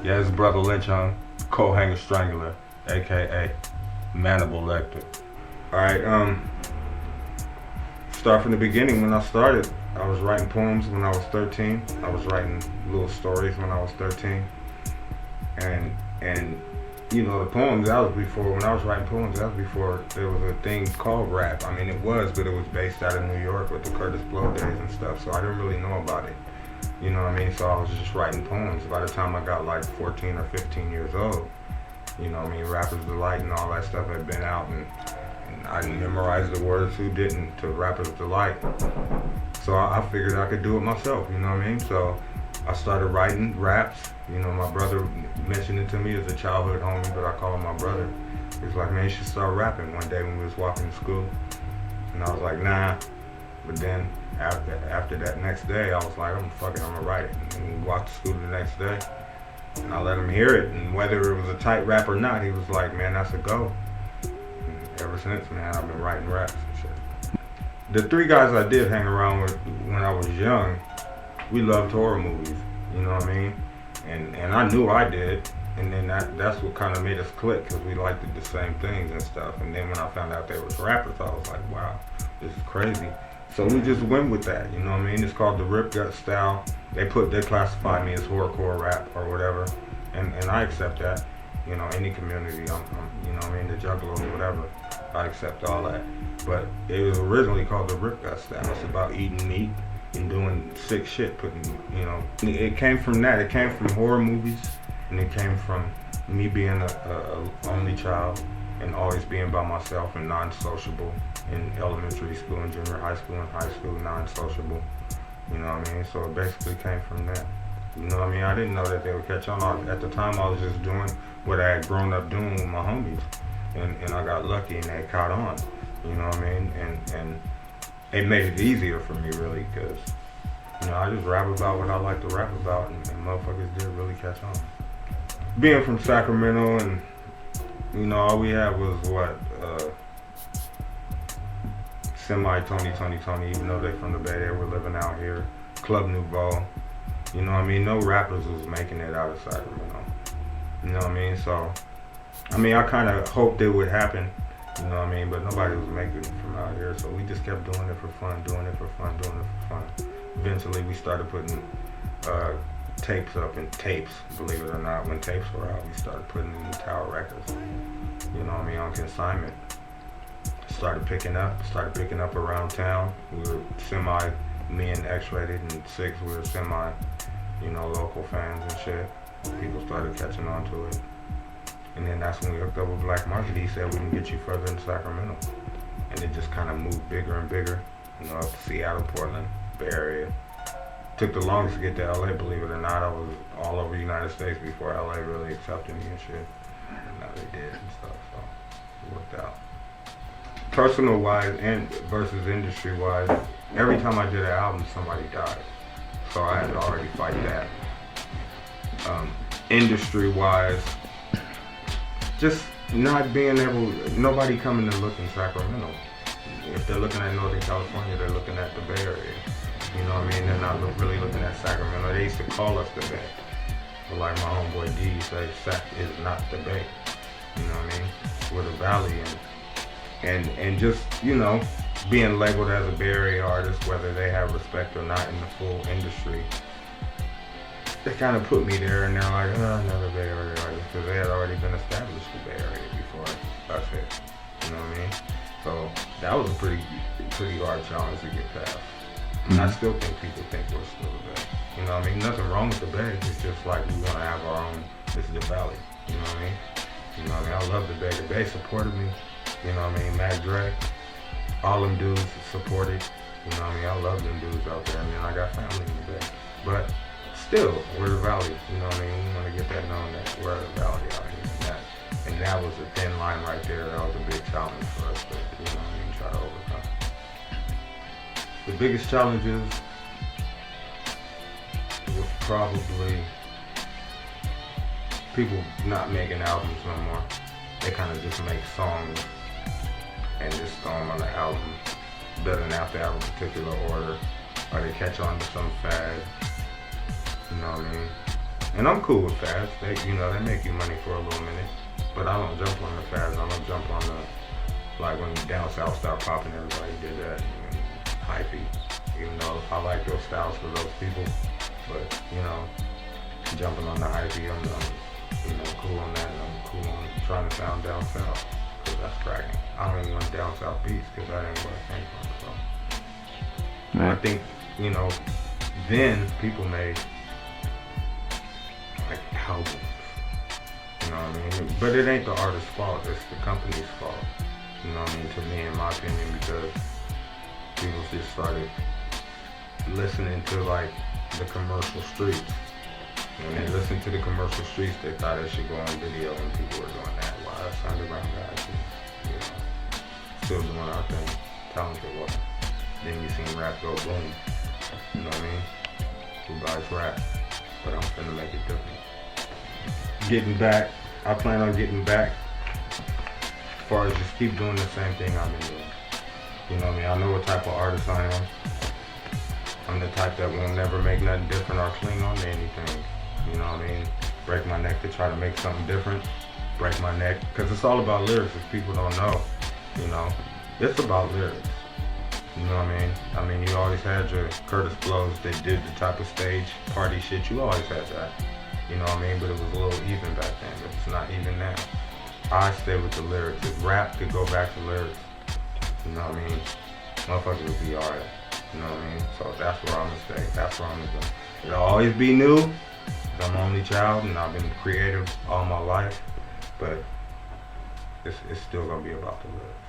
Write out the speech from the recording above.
Yeah, this is Brotha Lynch Hung, co-hanger strangler, aka Mandible Lecter. Alright, start from the beginning. When I started, I was writing poems when I was 13. I was writing little stories when I was 13. And you know, the poems, that was before, when I was writing poems, that was before there was a thing called rap. I mean, it was, but it was based out of New York with the Curtis Blow days and stuff, so I didn't really know about it. You know what I mean? So I was just writing poems. By the time I got like 14 or 15 years old, you know what I mean, Rapper's Delight and all that stuff had been out, and I memorized the words, who didn't, to Rapper's Delight. So I figured I could do it myself, you know what I mean? So I started writing raps. You know, my brother mentioned it to me as a childhood homie, but I call him my brother. He was like, man, you should start rapping one day when we was walking to school. And I was like, nah. But then after that next day, I was like, I'm gonna write it. And we walked to school the next day, and I let him hear it. And whether it was a tight rap or not, he was like, man, that's a go. And ever since, man, I've been writing raps and shit. The three guys I did hang around with when I was young, we loved horror movies, you know what I mean? And I knew I did, and then that's what kind of made us click, because we liked the same things and stuff. And then when I found out they was rappers, I was like, wow, this is crazy. So we just went with that, you know what I mean? It's called the Rip Gut style. They classify me as horrorcore rap or whatever, and I accept that. You know, any community, you know what I mean, the Juggalos or whatever, I accept all that. But it was originally called the Rip Gut style. It's about eating meat and doing sick shit, you know. It came from that. It came from horror movies, and it came from me being a only child and always being by myself and non-sociable in elementary school and junior high school and high school, non-sociable. You know what I mean? So it basically came from that. You know what I mean? I didn't know that they would catch on. At the time, I was just doing what I had grown up doing with my homies, and I got lucky and they caught on. You know what I mean? And it made it easier for me, really, because, you know, I just rap about what I like to rap about, and motherfuckers did really catch on. Being from Sacramento, and, you know, all we had was what, Tony, even though they from the Bay Area, we're living out here. Club Nouveau, you know what I mean? No rappers was making it out of Sacramento, you know what I mean? So, I mean, I kind of hoped it would happen, you know what I mean? But nobody was making it from out here, so we just kept doing it for fun. Eventually, we started putting tapes up in tapes, believe it or not. When tapes were out, we started putting it in Tower Records, you know what I mean, on consignment. Started picking up around town. We were me and X-Rated and Six, we were semi, you know, local fans and shit. People started catching on to it. And then that's when we hooked up with Black Market. He said we can get you further in Sacramento. And it just kind of moved bigger and bigger, you know, up to Seattle, Portland, Bay Area. Took the longest to get to LA, believe it or not. I was all over the United States before LA really accepted me and shit. And now they did and stuff, so it worked out. Personal wise and versus industry wise, every time I did an album, somebody died. So I had to already fight that. Industry wise, just not being able, nobody coming to look in Sacramento. If they're looking at Northern California, they're looking at the Bay Area. You know what I mean? They're not really looking at Sacramento. They used to call us the Bay. But like my homeboy D said, Sac is not the Bay. You know what I mean? We're the Valley, and just, you know, being labeled as a Bay Area artist, whether they have respect or not in the full industry, they kind of put me there, and they're like, oh, another Bay Area artist, because they had already been established in the Bay Area before us hit. You know what I mean? So that was a pretty hard challenge to get past. And I still think people think we're still the Bay. You know what I mean? Nothing wrong with the Bay. It's just like we want to have our own. This is the Valley. You know what I mean? You know what I mean? I love the Bay. The Bay supported me. You know what I mean? Mac Dre, all them dudes supported. You know what I mean? I love them dudes out there. I mean, I got family in the Bay. But still, we're the Valley. You know what I mean? We want to get that known that we're the Valley out here. And that was a thin line right there. That was a big challenge for us to, you know what I mean, try to overcome. The biggest challenges was probably people not making albums no more. They kind of just make songs and just throw them on the album. Doesn't have to have a particular order, or they catch on to some fad. You know what I mean? And I'm cool with fads. They make you money for a little minute. But I don't jump on the fads. I don't jump on the, like when down south started popping, everybody did that. And hypey. Even though I like those styles for those people. But, jumping on the hypey, I'm cool on that. And I'm cool on trying to sound down south. Because that's cracking. I don't even want down south beats because that ain't where I came from. So. Right. I think, then people made like albums. You know what I mean? But it ain't the artist's fault, it's the company's fault. You know what I mean? To me, in my opinion, because people just started listening to like the commercial streets. When they listened to the commercial streets, they thought it should go on video, and people were doing that. Wow, that's underground guys, still doing our thing, talented work. Then you seen rap go boom. You know what I mean? Who buys rap? But I'm finna make it different. Getting back, I plan on getting back as far as just keep doing the same thing I've been doing. You know what I mean? I know what type of artist I am. I'm the type that will never make nothing different or cling on to anything. You know what I mean? Break my neck to try to make something different. Break my neck, because it's all about lyrics if people don't know. It's about lyrics. You know what I mean? You always had your Curtis Blows that did the type of stage party shit. You always had that. You know what I mean? But it was a little even back then, but it's not even now. I stay with the lyrics. If rap could go back to lyrics, you know what I mean? Motherfuckers would be alright. You know what I mean? So that's where I'm gonna stay. That's where I'm gonna go. It'll always be new. I'm an only child and I've been creative all my life, but it's still gonna be about the lyrics.